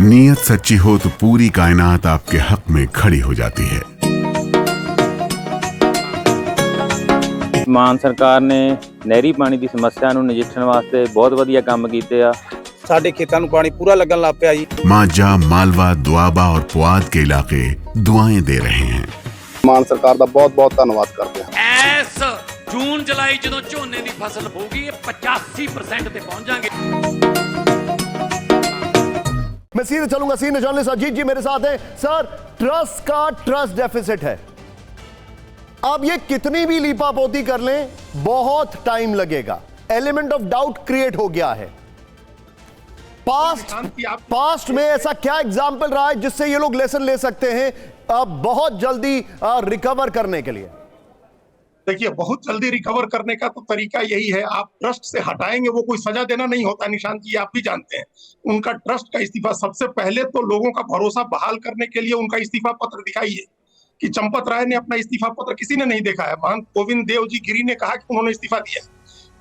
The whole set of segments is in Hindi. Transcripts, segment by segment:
नीयत सच्ची हो तो पूरी कायनात आपके हक में खड़ी हो जाती है। ਮਾਨ ਸਰਕਾਰ ਨੇ ਨਹਿਰੀ ਪਾਣੀ ਦੀ ਸਮੱਸਿਆ ਨੂੰ ਨਜਿੱਠਣ ਵਾਸਤੇ ਬਹੁਤ ਵਧੀਆ ਕੰਮ ਕੀਤੇ ਆ। ਸਾਡੇ ਖੇਤਾਂ ਨੂੰ ਪਾਣੀ ਪੂਰਾ ਲੱਗਣ ਲੱਗ ਪਿਆ ਜੀ। मांझा, मालवा, दुआबा और पुआध के इलाके दुआएं दे रहे हैं। ਮਾਨ ਸਰਕਾਰ ਦਾ ਬਹੁਤ ਬਹੁਤ ਧੰਨਵਾਦ ਕਰਦੇ ਹਾਂ। ਇਸ ਜੂਨ ਜੁਲਾਈ ਜਦੋਂ ਝੋਨੇ ਦੀ ਫਸਲ ਹੋਊਗੀ ਇਹ 85% ਤੇ ਪਹੁੰਚ ਜਾਾਂਗੇ। मैं सीधे चलूंगा, सीनियर जर्नलिस्ट अजीत जी मेरे साथ हैं। सर, ट्रस्ट का ट्रस्ट डेफिसिट है। अब ये कितनी भी लीपापोती कर लें बहुत टाइम लगेगा। एलिमेंट ऑफ डाउट क्रिएट हो गया है। पास्ट में ऐसा क्या एग्जाम्पल रहा है जिससे ये लोग लेसन ले सकते हैं अब बहुत जल्दी रिकवर करने के लिए? देखिए, बहुत जल्दी रिकवर करने का तो तरीका यही है, आप ट्रस्ट से हटाएंगे, वो कोई सजा देना नहीं होता। निशांत जी आप भी जानते हैं, उनका ट्रस्ट का इस्तीफा, सबसे पहले तो लोगों का भरोसा बहाल करने के लिए उनका इस्तीफा पत्र दिखाइए। कि चंपत राय ने अपना इस्तीफा पत्र किसी ने नहीं देखा है, महंत गोविंद देव जी गिरी ने कहा कि उन्होंने इस्तीफा दिया।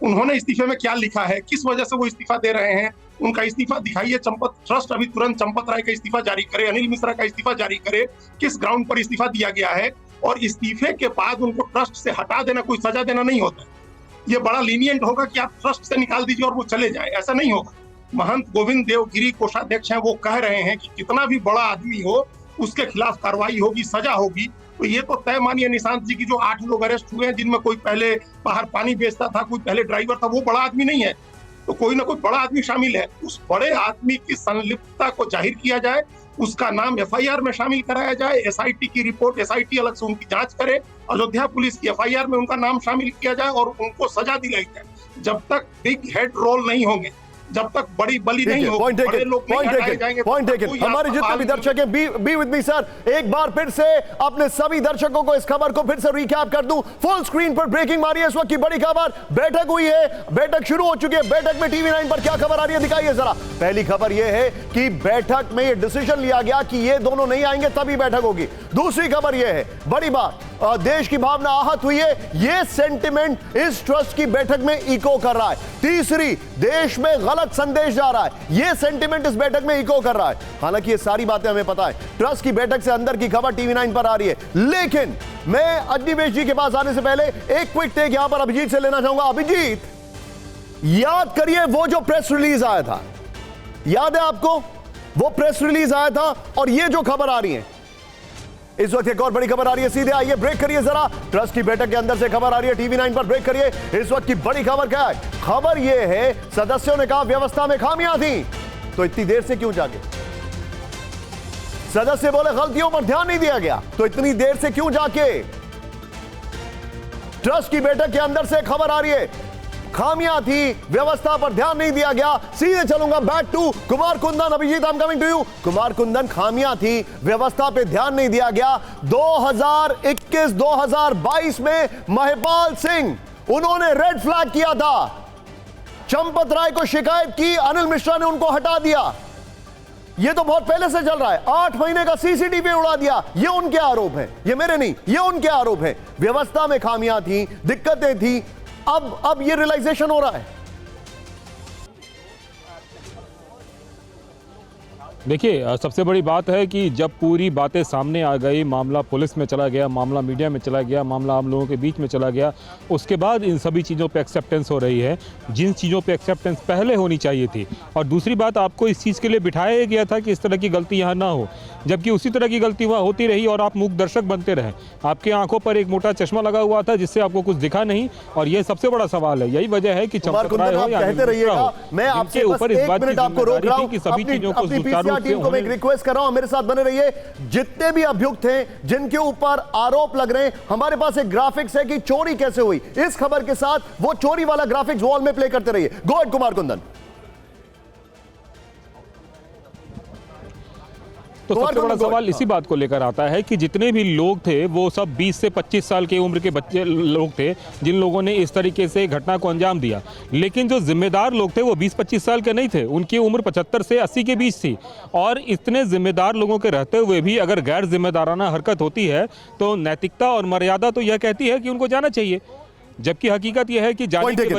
उन्होंने इस्तीफे में क्या लिखा है, किस वजह से वो इस्तीफा दे रहे हैं, उनका इस्तीफा दिखाइए। चंपत ट्रस्ट अभी तुरंत चंपत राय का इस्तीफा जारी करे, अनिल मिश्रा का इस्तीफा जारी करे, किस ग्राउंड पर इस्तीफा दिया गया है। और इस्तीफे के बाद उनको ट्रस्ट से हटा देना, कोई सजा देना नहीं होता। ये बड़ा लीनियंट होगा कि आप ट्रस्ट से निकाल दीजिए और वो चले जाए, ऐसा नहीं होगा। महंत गोविंद देव गिरी कोषाध्यक्ष हैं, वो कह रहे हैं कि कितना भी बड़ा आदमी हो उसके खिलाफ कार्रवाई होगी, सजा होगी। तो ये तो तय मानिए निशांत जी की जो 8 लोग अरेस्ट हुए हैं, जिनमें कोई पहले बाहर पानी बेचता था, कोई पहले ड्राइवर था, वो बड़ा आदमी नहीं है, तो कोई ना कोई बड़ा आदमी शामिल है। उस बड़े आदमी की संलिप्तता को जाहिर किया जाए, उसका नाम एफआईआर में शामिल कराया जाए, एसआईटी की रिपोर्ट, एसआईटी अलग से उनकी जांच करे, अयोध्या पुलिस की एफआईआर में उनका नाम शामिल किया जाए और उनको सजा दिलाई जाए। जब तक बिग हेड रोल नहीं होंगे, जब तक बड़ी बली नहीं होगी, बड़े लोग नहीं हटाए जाएंगे। हमारे जितने भी दर्शक हैं, बी विद मी सर, एक बार फिर से अपने सभी दर्शकों को इस खबर को फिर से रिकैप कर दूं। फुल स्क्रीन पर ब्रेकिंग मारी है इस वक्त की बड़ी खबर। बैठक हुई है, बैठक शुरू हो चुकी है। बैठक में टीवी9 पर क्या खबर आ रही है दिखाइए जरा। पहली खबर यह है कि बैठक में यह डिसीजन लिया गया कि ये दोनों नहीं आएंगे तभी बैठक होगी। दूसरी खबर यह है, बड़ी बात, देश की भावना आहत हुई है, यह सेंटिमेंट इस ट्रस्ट की बैठक में इको कर रहा है। तीसरी, देश में गलत संदेश जा रहा है, यह सेंटिमेंट इस बैठक में इको कर रहा है। हालांकि ये सारी बातें हमें पता है, ट्रस्ट की बैठक से अंदर की खबर टीवी9 पर आ रही है। लेकिन मैं अग्निवेश जी के पास आने से पहले एक क्विक टेक यहां पर अभिजीत से लेना चाहूंगा। अभिजीत, याद करिए वो जो प्रेस रिलीज आया था, याद है आपको वो प्रेस रिलीज आया था और ये जो खबर आ रही है इस वक्त, एक और बड़ी खबर आ रही है। सीधे आइए, ब्रेक करिए जरा। ट्रस्ट की बैठक के अंदर से खबर आ रही है टीवी9 पर, ब्रेक करिए। इस वक्त की बड़ी खबर क्या है? खबर यह है, सदस्यों ने कहा व्यवस्था में खामियां थी, तो इतनी देर से क्यों जागे? सदस्य बोले गलतियों पर ध्यान नहीं दिया गया, तो इतनी देर से क्यों जाके? ट्रस्ट की बैठक के अंदर से खबर आ रही है, खामियां थी, व्यवस्था पर ध्यान नहीं दिया गया। सीधे चलूंगा back to Kumar Kundan. Abhijit, I am coming to you. Kumar Kundan, खामियां थी, व्यवस्था पे ध्यान नहीं दिया गया। 2021-2022 में महिपाल सिंह, उन्होंने रेड फ्लैग किया था, चंपत राय को शिकायत की, अनिल मिश्रा ने उनको हटा दिया। ये तो बहुत पहले से चल रहा है। 8 महीने का सीसीटीवी उड़ा दिया, ये उनके आरोप हैं, ये मेरे नहीं, ये उनके आरोप हैं। व्यवस्था में खामियां थी, दिक्कतें थी, अब ये रियलाइजेशन हो रहा है। देखिए, सबसे बड़ी बात है कि जब पूरी बातें सामने आ गई, मामला पुलिस में चला गया, मामला मीडिया में चला गया, मामला आम लोगों के बीच में चला गया, उसके बाद इन सभी चीज़ों पे एक्सेप्टेंस हो रही है, जिन चीज़ों पे एक्सेप्टेंस पहले होनी चाहिए थी। और दूसरी बात, आपको इस चीज़ के लिए बिठाया गया था कि इस तरह की गलती यहाँ ना हो, जबकि उसी तरह की गलती वहाँ होती रही और आप मूक दर्शक बनते रहे। आपके आंखों पर एक मोटा चश्मा लगा हुआ था जिससे आपको कुछ दिखा नहीं, और ये सबसे बड़ा सवाल है। यही वजह है कि चंपत राय हो या कहते रहिएगा, मैं आपके ऊपर इस बात की आपको रोक रहा हूं कि सभी चीजों को सुचारू टीम को मैं एक रिक्वेस्ट कर रहा हूं, मेरे साथ बने रहिए। जितने भी अभियुक्त हैं जिनके ऊपर आरोप लग रहे हैं, हमारे पास एक ग्राफिक्स है कि चोरी कैसे हुई, इस खबर के साथ वो चोरी वाला ग्राफिक्स वॉल में प्ले करते रहिए। Go ahead Kumar Kundan. तो सबसे बड़ा सवाल इसी बात को लेकर आता है कि जितने भी लोग थे वो सब 20 से 25 साल की उम्र के बच्चे लोग थे, जिन लोगों ने इस तरीके से घटना को अंजाम दिया। लेकिन जो जिम्मेदार लोग थे वो 20-25 साल के नहीं थे, उनकी उम्र 75 से 80 के बीच थी। और इतने जिम्मेदार लोगों के रहते हुए भी अगर गैर जिम्मेदाराना हरकत होती है तो नैतिकता और मर्यादा तो यह कहती है कि उनको जाना चाहिए, जबकि हकीकत यह है कि जाने के